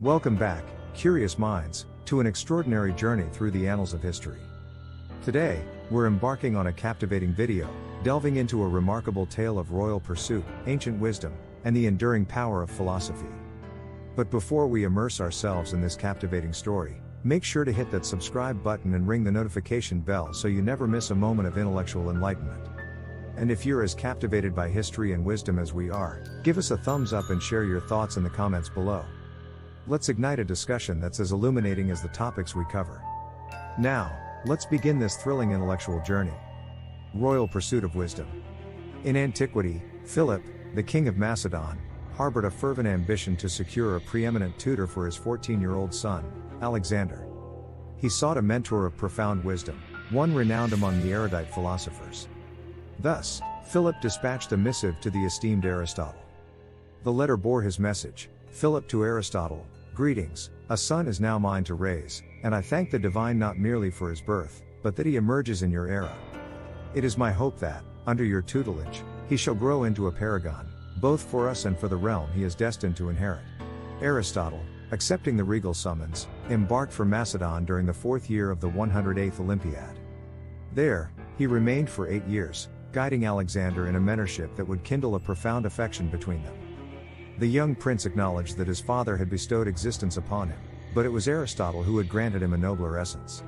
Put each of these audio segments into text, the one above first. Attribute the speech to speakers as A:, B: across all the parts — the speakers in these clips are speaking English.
A: Welcome back, curious minds, to an extraordinary journey through the annals of history. Today, we're embarking on a captivating video, delving into a remarkable tale of royal pursuit, ancient wisdom, and the enduring power of philosophy. But before we immerse ourselves in this captivating story, make sure to hit that subscribe button and ring the notification bell so you never miss a moment of intellectual enlightenment. And if you're as captivated by history and wisdom as we are, give us a thumbs up and share your thoughts in the comments below. Let's ignite a discussion that's as illuminating as the topics we cover. Now, let's begin this thrilling intellectual journey. Royal pursuit of wisdom. In antiquity, Philip, the king of Macedon, harbored a fervent ambition to secure a preeminent tutor for his 14-year-old son, Alexander. He sought a mentor of profound wisdom, one renowned among the erudite philosophers. Thus, Philip dispatched a missive to the esteemed Aristotle. The letter bore his message: Philip to Aristotle, greetings, a son is now mine to raise, and I thank the divine not merely for his birth, but that he emerges in your era. It is my hope that, under your tutelage, he shall grow into a paragon, both for us and for the realm he is destined to inherit. Aristotle, accepting the regal summons, embarked for Macedon during the 4th year of the 108th Olympiad. There, he remained for 8 years, guiding Alexander in a mentorship that would kindle a profound affection between them. The young prince acknowledged that his father had bestowed existence upon him, but it was Aristotle who had granted him a nobler essence.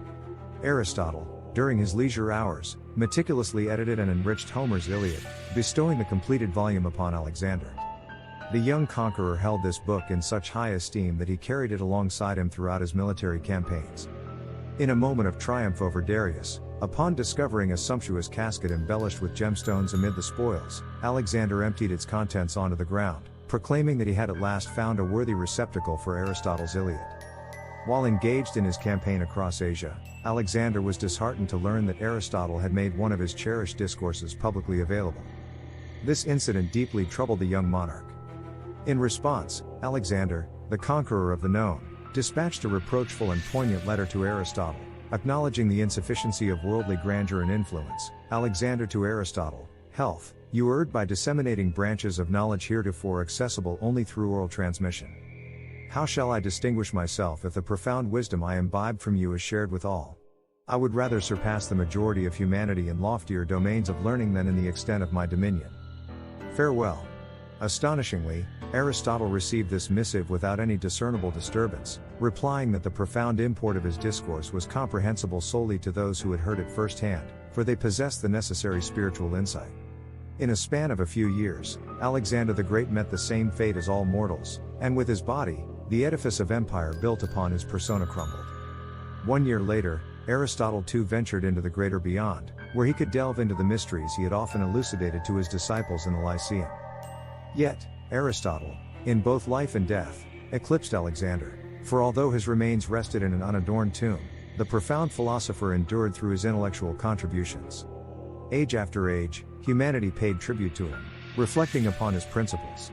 A: Aristotle, during his leisure hours, meticulously edited and enriched Homer's Iliad, bestowing the completed volume upon Alexander. The young conqueror held this book in such high esteem that he carried it alongside him throughout his military campaigns. In a moment of triumph over Darius, upon discovering a sumptuous casket embellished with gemstones amid the spoils, Alexander emptied its contents onto the ground, proclaiming that he had at last found a worthy receptacle for Aristotle's Iliad. While engaged in his campaign across Asia, Alexander was disheartened to learn that Aristotle had made one of his cherished discourses publicly available. This incident deeply troubled the young monarch. In response, Alexander, the conqueror of the known, dispatched a reproachful and poignant letter to Aristotle, acknowledging the insufficiency of worldly grandeur and influence. Alexander to Aristotle, health, you erred by disseminating branches of knowledge heretofore accessible only through oral transmission. How shall I distinguish myself if the profound wisdom I imbibed from you is shared with all? I would rather surpass the majority of humanity in loftier domains of learning than in the extent of my dominion. Farewell. Astonishingly, Aristotle received this missive without any discernible disturbance, replying that the profound import of his discourse was comprehensible solely to those who had heard it firsthand, for they possessed the necessary spiritual insight. In a span of a few years, Alexander the Great met the same fate as all mortals, and with his body, the edifice of empire built upon his persona crumbled. 1 year later, Aristotle too ventured into the greater beyond, where he could delve into the mysteries he had often elucidated to his disciples in the Lyceum. Yet, Aristotle, in both life and death, eclipsed Alexander, for although his remains rested in an unadorned tomb, the profound philosopher endured through his intellectual contributions. Age after age, humanity paid tribute to him, reflecting upon his principles.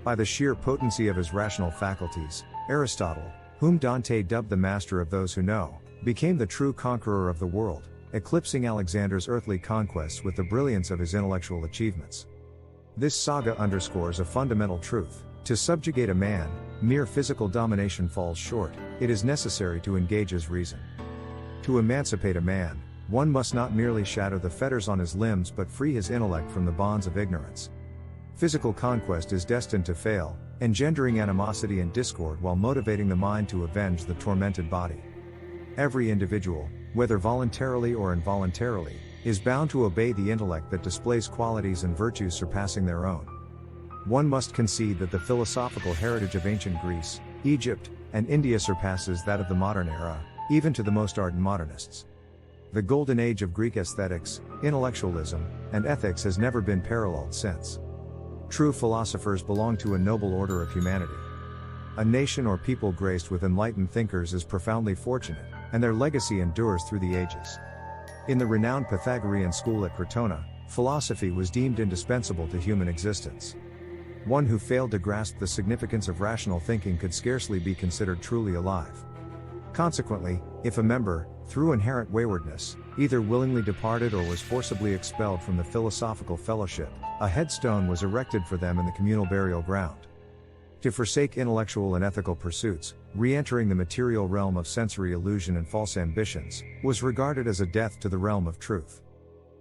A: By the sheer potency of his rational faculties, Aristotle, whom Dante dubbed the master of those who know, became the true conqueror of the world, eclipsing Alexander's earthly conquests with the brilliance of his intellectual achievements. This saga underscores a fundamental truth: to subjugate a man, mere physical domination falls short, it is necessary to engage his reason. To emancipate a man, one must not merely shatter the fetters on his limbs but free his intellect from the bonds of ignorance. Physical conquest is destined to fail, engendering animosity and discord while motivating the mind to avenge the tormented body. Every individual, whether voluntarily or involuntarily, is bound to obey the intellect that displays qualities and virtues surpassing their own. One must concede that the philosophical heritage of ancient Greece, Egypt, and India surpasses that of the modern era, even to the most ardent modernists. The golden age of Greek aesthetics, intellectualism, and ethics has never been paralleled since. True philosophers belong to a noble order of humanity. A nation or people graced with enlightened thinkers is profoundly fortunate, and their legacy endures through the ages. In the renowned Pythagorean school at Crotona, philosophy was deemed indispensable to human existence. One who failed to grasp the significance of rational thinking could scarcely be considered truly alive. Consequently, if a member, through inherent waywardness, either willingly departed or was forcibly expelled from the philosophical fellowship, a headstone was erected for them in the communal burial ground. To forsake intellectual and ethical pursuits, re-entering the material realm of sensory illusion and false ambitions, was regarded as a death to the realm of truth.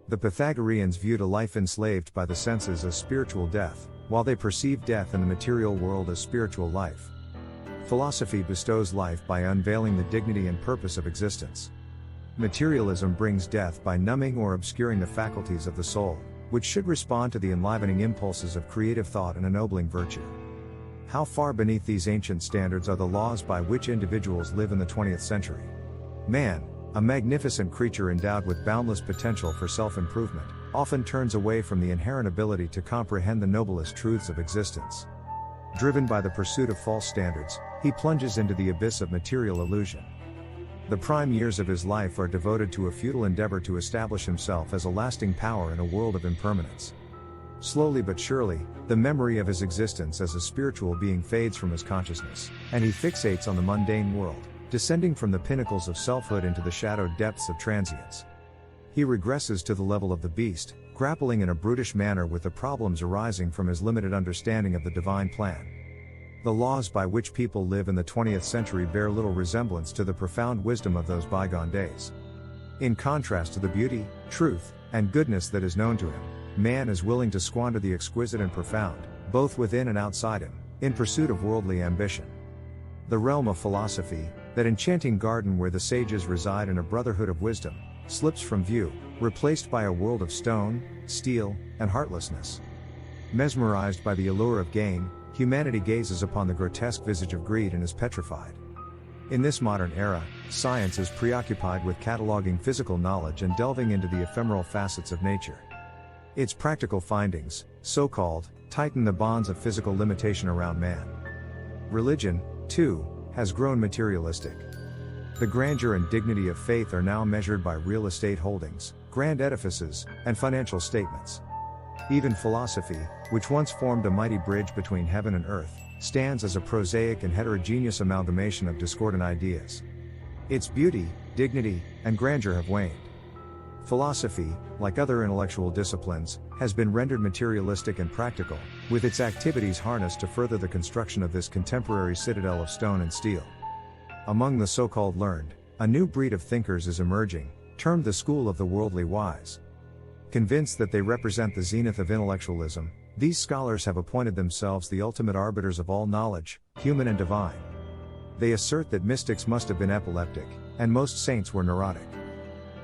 A: The Pythagoreans viewed a life enslaved by the senses as spiritual death, while they perceived death in the material world as spiritual life. Philosophy bestows life by unveiling the dignity and purpose of existence. Materialism brings death by numbing or obscuring the faculties of the soul, which should respond to the enlivening impulses of creative thought and ennobling virtue. How far beneath these ancient standards are the laws by which individuals live in the 20th century? Man, a magnificent creature endowed with boundless potential for self-improvement, often turns away from the inherent ability to comprehend the noblest truths of existence. Driven by the pursuit of false standards, he plunges into the abyss of material illusion. The prime years of his life are devoted to a futile endeavor to establish himself as a lasting power in a world of impermanence. Slowly but surely, the memory of his existence as a spiritual being fades from his consciousness, and he fixates on the mundane world, descending from the pinnacles of selfhood into the shadowed depths of transience. He regresses to the level of the beast, grappling in a brutish manner with the problems arising from his limited understanding of the divine plan. The laws by which people live in the 20th century bear little resemblance to the profound wisdom of those bygone days. In contrast to the beauty, truth, and goodness that is known to him, man is willing to squander the exquisite and profound, both within and outside him, in pursuit of worldly ambition. The realm of philosophy, that enchanting garden where the sages reside in a brotherhood of wisdom, slips from view, replaced by a world of stone, steel, and heartlessness. Mesmerized by the allure of gain, humanity gazes upon the grotesque visage of greed and is petrified. In this modern era, science is preoccupied with cataloging physical knowledge and delving into the ephemeral facets of nature. Its practical findings, so-called, tighten the bonds of physical limitation around man. Religion, too, has grown materialistic. The grandeur and dignity of faith are now measured by real estate holdings, grand edifices, and financial statements. Even philosophy, which once formed a mighty bridge between heaven and earth, stands as a prosaic and heterogeneous amalgamation of discordant ideas. Its beauty, dignity, and grandeur have waned. Philosophy, like other intellectual disciplines, has been rendered materialistic and practical, with its activities harnessed to further the construction of this contemporary citadel of stone and steel. Among the so-called learned, a new breed of thinkers is emerging, termed the school of the worldly wise. Convinced that they represent the zenith of intellectualism, these scholars have appointed themselves the ultimate arbiters of all knowledge, human and divine. They assert that mystics must have been epileptic, and most saints were neurotic.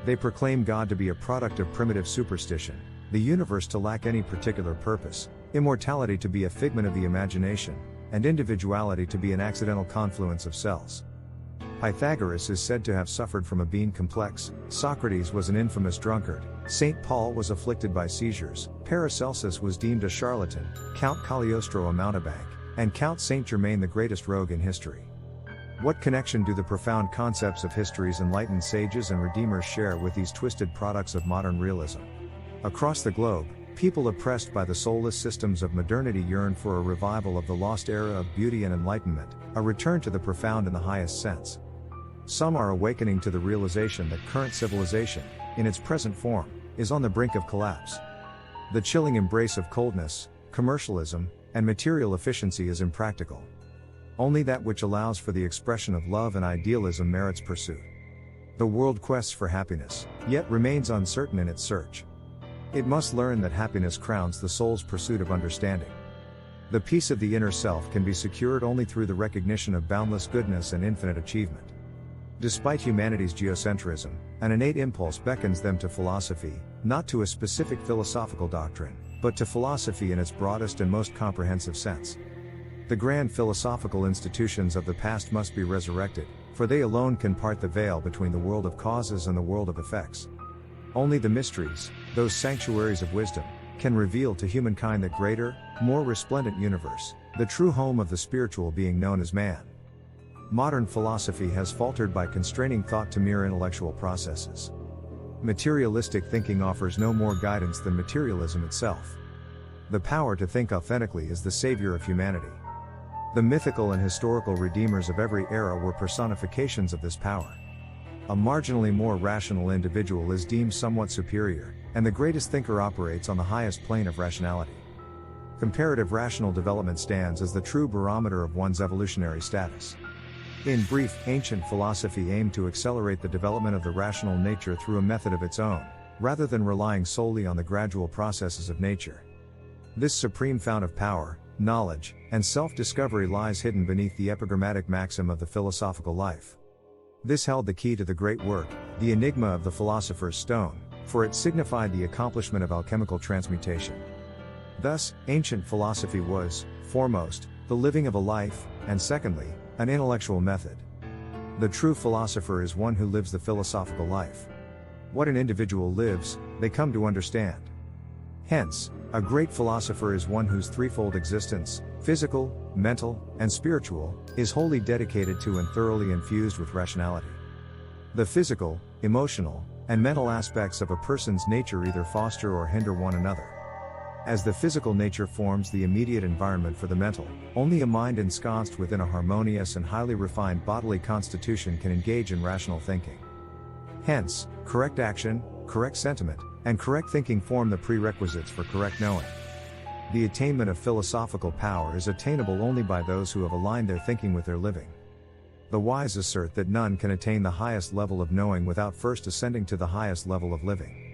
A: They proclaim God to be a product of primitive superstition, the universe to lack any particular purpose, immortality to be a figment of the imagination, and individuality to be an accidental confluence of cells. Pythagoras is said to have suffered from a bean complex, Socrates was an infamous drunkard, St. Paul was afflicted by seizures, Paracelsus was deemed a charlatan, Count Cagliostro a mountebank, and Count Saint Germain the greatest rogue in history. What connection do the profound concepts of history's enlightened sages and redeemers share with these twisted products of modern realism? Across the globe, people oppressed by the soulless systems of modernity yearn for a revival of the lost era of beauty and enlightenment, a return to the profound in the highest sense. Some are awakening to the realization that current civilization, in its present form, is on the brink of collapse. The chilling embrace of coldness, commercialism, and material efficiency is impractical. Only that which allows for the expression of love and idealism merits pursuit. The world quests for happiness, yet remains uncertain in its search. It must learn that happiness crowns the soul's pursuit of understanding. The peace of the inner self can be secured only through the recognition of boundless goodness and infinite achievement. Despite humanity's geocentrism, an innate impulse beckons them to philosophy, not to a specific philosophical doctrine, but to philosophy in its broadest and most comprehensive sense. The grand philosophical institutions of the past must be resurrected, for they alone can part the veil between the world of causes and the world of effects. Only the mysteries, those sanctuaries of wisdom, can reveal to humankind that greater, more resplendent universe, the true home of the spiritual being known as man. Modern philosophy has faltered by constraining thought to mere intellectual processes. Materialistic thinking offers no more guidance than materialism itself. The power to think authentically is the savior of humanity. The mythical and historical redeemers of every era were personifications of this power. A marginally more rational individual is deemed somewhat superior, and the greatest thinker operates on the highest plane of rationality. comparative rational development stands as the true barometer of one's evolutionary status. In brief, ancient philosophy aimed to accelerate the development of the rational nature through a method of its own, rather than relying solely on the gradual processes of nature. This supreme fount of power, knowledge, and self-discovery lies hidden beneath the epigrammatic maxim of the philosophical life. This held the key to the great work, the enigma of the philosopher's stone, for it signified the accomplishment of alchemical transmutation. Thus, ancient philosophy was, foremost, the living of a life, and secondly, an intellectual method. The true philosopher is one who lives the philosophical life. What an individual lives, they come to understand. Hence, a great philosopher is one whose threefold existence, physical, mental, and spiritual, is wholly dedicated to and thoroughly infused with rationality. The physical, emotional, and mental aspects of a person's nature either foster or hinder one another. As the physical nature forms the immediate environment for the mental, only a mind ensconced within a harmonious and highly refined bodily constitution can engage in rational thinking. Hence, correct action, correct sentiment, and correct thinking form the prerequisites for correct knowing. The attainment of philosophical power is attainable only by those who have aligned their thinking with their living. The wise assert that none can attain the highest level of knowing without first ascending to the highest level of living.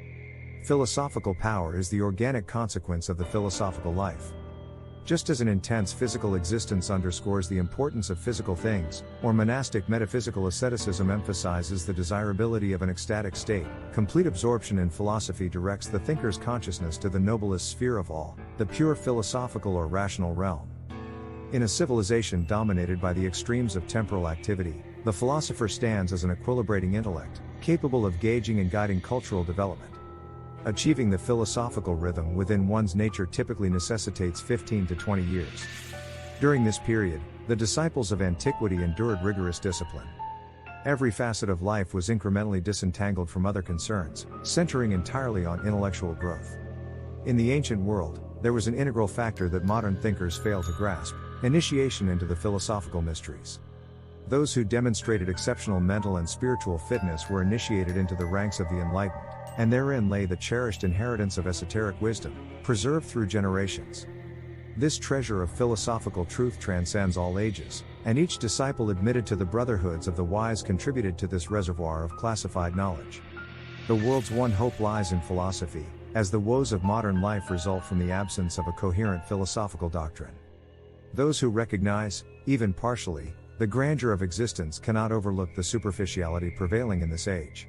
A: Philosophical power is the organic consequence of the philosophical life. Just as an intense physical existence underscores the importance of physical things, or monastic metaphysical asceticism emphasizes the desirability of an ecstatic state, complete absorption in philosophy directs the thinker's consciousness to the noblest sphere of all, the pure philosophical or rational realm. In a civilization dominated by the extremes of temporal activity, the philosopher stands as an equilibrating intellect, capable of gauging and guiding cultural development. Achieving the philosophical rhythm within one's nature typically necessitates 15 to 20 years. During this period, the disciples of antiquity endured rigorous discipline. Every facet of life was incrementally disentangled from other concerns, centering entirely on intellectual growth. In the ancient world, there was an integral factor that modern thinkers fail to grasp: initiation into the philosophical mysteries. Those who demonstrated exceptional mental and spiritual fitness were initiated into the ranks of the enlightened, and therein lay the cherished inheritance of esoteric wisdom, preserved through generations. This treasure of philosophical truth transcends all ages, and each disciple admitted to the brotherhoods of the wise contributed to this reservoir of classified knowledge. The world's one hope lies in philosophy, as the woes of modern life result from the absence of a coherent philosophical doctrine. Those who recognize, even partially, the grandeur of existence cannot overlook the superficiality prevailing in this age.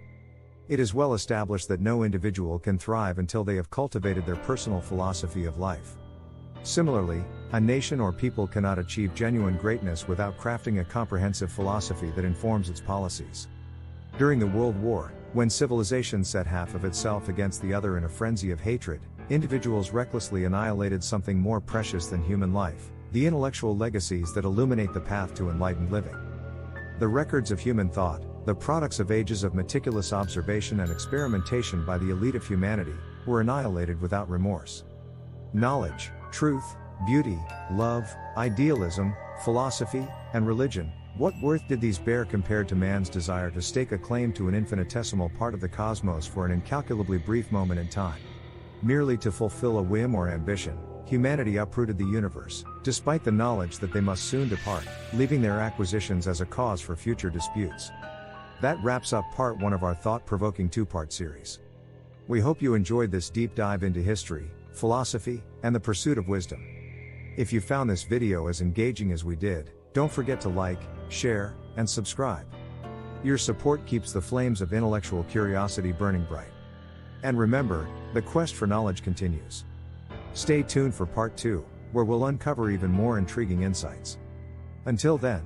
A: It is well established that no individual can thrive until they have cultivated their personal philosophy of life. Similarly, a nation or people cannot achieve genuine greatness without crafting a comprehensive philosophy that informs its policies. During the World War, when civilization set half of itself against the other in a frenzy of hatred, individuals recklessly annihilated something more precious than human life: the intellectual legacies that illuminate the path to enlightened living. The records of human thought, the products of ages of meticulous observation and experimentation by the elite of humanity, were annihilated without remorse. Knowledge, truth, beauty, love, idealism, philosophy, and religion, what worth did these bear compared to man's desire to stake a claim to an infinitesimal part of the cosmos for an incalculably brief moment in time? Merely to fulfill a whim or ambition, humanity uprooted the universe, despite the knowledge that they must soon depart, leaving their acquisitions as a cause for future disputes. That wraps up part 1 of our thought-provoking 2-part series. We hope you enjoyed this deep dive into history, philosophy, and the pursuit of wisdom. If you found this video as engaging as we did, don't forget to like, share, and subscribe. Your support keeps the flames of intellectual curiosity burning bright. And remember, the quest for knowledge continues. Stay tuned for part 2, where we'll uncover even more intriguing insights. Until then,